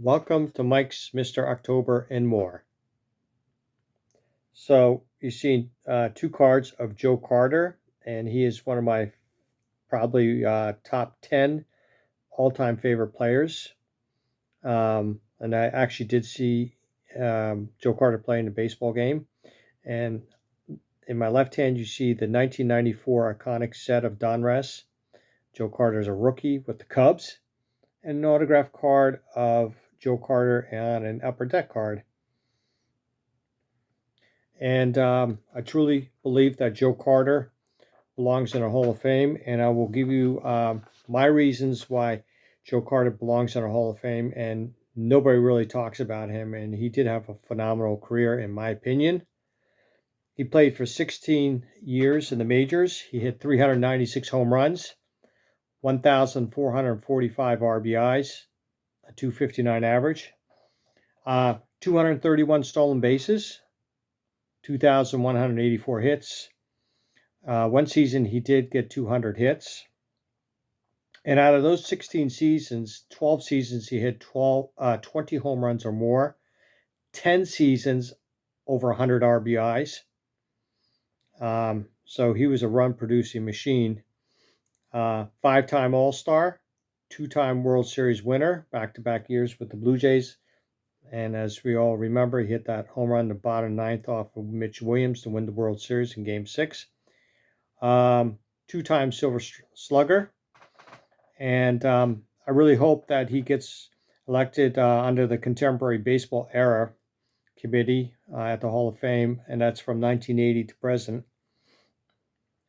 Welcome to Mike's Mr. October and More. So you see two cards of Joe Carter, and he is one of my probably top 10 all-time favorite players. And I actually did see Joe Carter play in a baseball game. And in my left hand, you see the 1994 iconic set of Donruss. Joe Carter is a rookie with the Cubs, and an autographed card of Joe Carter on an upper deck card. And I truly believe that Joe Carter belongs in a Hall of Fame, and I will give you my reasons why Joe Carter belongs in a Hall of Fame, and nobody really talks about him, and he did have a phenomenal career, in my opinion. He played for 16 years in the majors. He hit 396 home runs, 1,445 RBIs, a 259 average, 231 stolen bases, 2,184 hits. One season he did get 200 hits. And out of those 16 seasons, 12 seasons he hit 20 home runs or more, 10 seasons over 100 RBIs. So he was a run-producing machine. Five-time All-Star, two-time World Series winner, back-to-back years with the Blue Jays. And as we all remember, he hit that home run in the bottom ninth off of Mitch Williams to win the World Series in Game 6. Two-time Silver Slugger. And I really hope that he gets elected under the Contemporary Baseball Era Committee at the Hall of Fame, and that's from 1980 to present.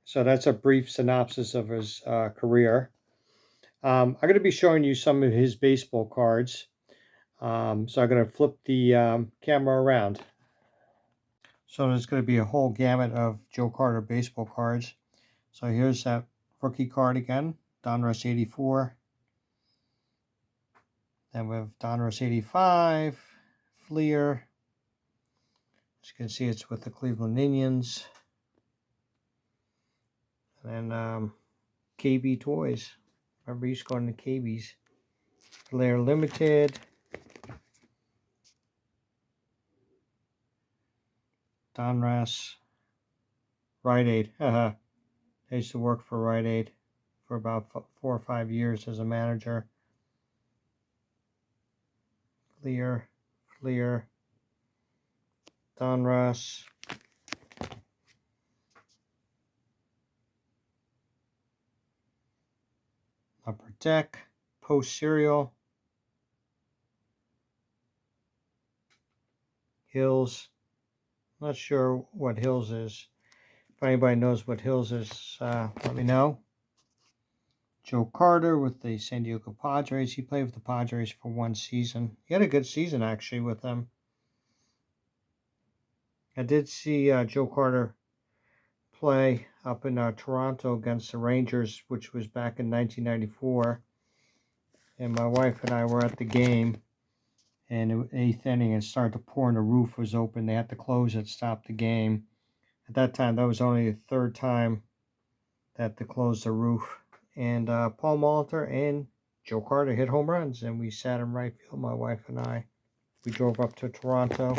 So that's a brief synopsis of his career. I'm going to be showing you some of his baseball cards. So I'm going to flip the camera around. So there's going to be a whole gamut of Joe Carter baseball cards. So here's that rookie card again, Donruss 84. Then we have Donruss 85, Fleer. As you can see, it's with the Cleveland Indians. And then KB Toys. Remember, he's going to KB's. Flair Limited. Donruss. Rite Aid. I used to work for Rite Aid for about 4 or 5 years as a manager. Fleer. Donruss. Upper Deck. Post Cereal. Hills. Not sure what Hills is. If anybody knows what Hills is, let me know. Joe Carter with the San Diego Padres. He played with the Padres for one season. He had a good season, actually, with them. I did see Joe Carter play up in Toronto against the Rangers, which was back in 1994. And my wife and I were at the game. And in the 8th inning, it started to pour and the roof was open. They had to close it, stop the game. At that time, that was only the third time that they closed the roof. And Paul Molitor and Joe Carter hit home runs, and we sat in right field, my wife and I. We drove up to Toronto.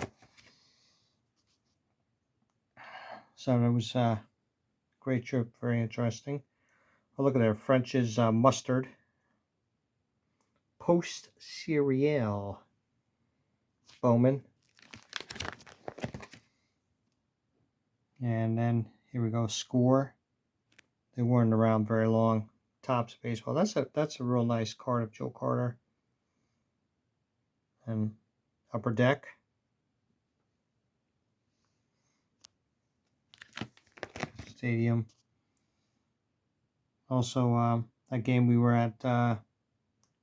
So it was a great trip, very interesting. Oh, look at there, French's Mustard. Post Cereal. Bowman. And then here we go, Score. They weren't around very long. Topps Baseball. That's a real nice card of Joe Carter. And Upper Deck. Stadium. Also, that game we were at,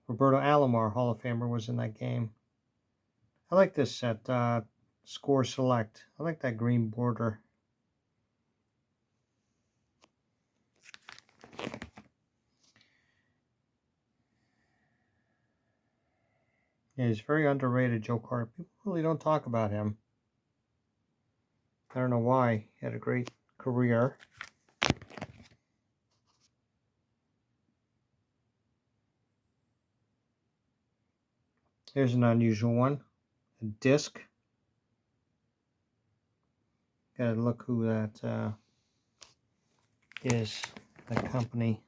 Roberto Alomar, Hall of Famer, was in that game. I like this set, Score Select. I like that green border. Yeah, he's very underrated, Joe Carter. People really don't talk about him. I don't know why. He had a great career. Here's an unusual one. A disc. Gotta look who that is. The company.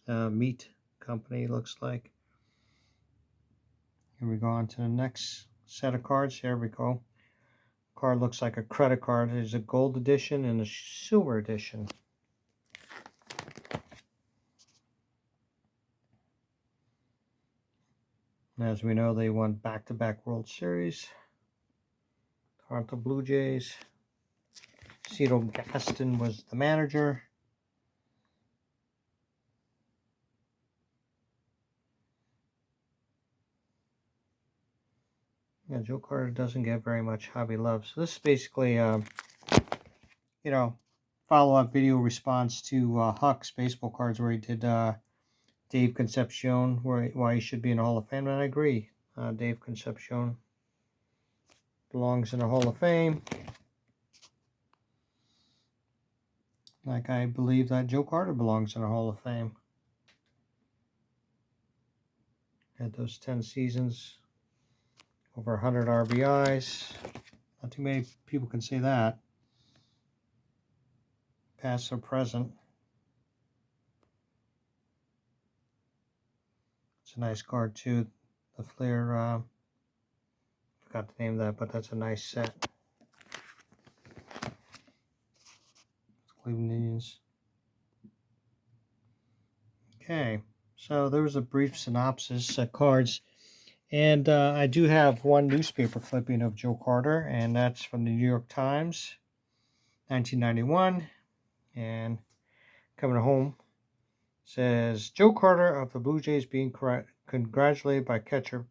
Meat company looks like. Here we go on to the next set of cards. Here we go. Card looks like a credit card. There's a gold edition and a silver edition. As we know, they won back-to-back World Series. Toronto Blue Jays. Cito Gaston was the manager. Yeah, Joe Carter doesn't get very much hobby love. So this is basically, follow-up video response to Huck's baseball cards where he did Dave Concepcion, why he should be in the Hall of Fame. And I agree. Dave Concepcion belongs in the Hall of Fame. Like I believe that Joe Carter belongs in the Hall of Fame. Had those 10 seasons, over 100 RBIs. Not too many people can say that. Past or present. It's a nice card too. The Flair, forgot the name of that, but that's a nice set. Cleveland Indians. Okay, so there was a brief synopsis of cards. And I do have one newspaper clipping of Joe Carter, and that's from the New York Times, 1991. And coming home, says, Joe Carter of the Blue Jays being congratulated by catcher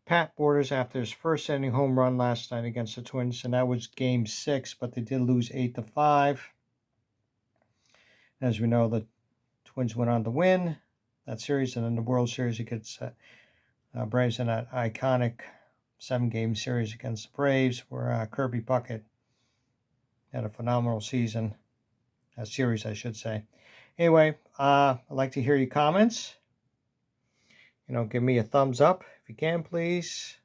Pat Borders after his first inning home run last night against the Twins. And that was Game 6, but they did lose 8-5. As we know, the Twins went on to win that series, and in the World Series against Braves in that iconic 7-game series against the Braves, where Kirby Puckett had a phenomenal season, a series, I should say. Anyway, I'd like to hear your comments. Give me a thumbs up if you can, please.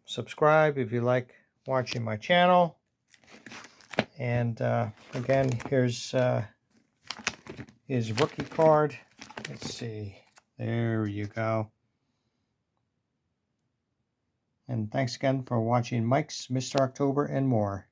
Subscribe if you like watching my channel. And again, here's his rookie card. Let's see. There you go. And thanks again for watching Mike's Mr. October and more.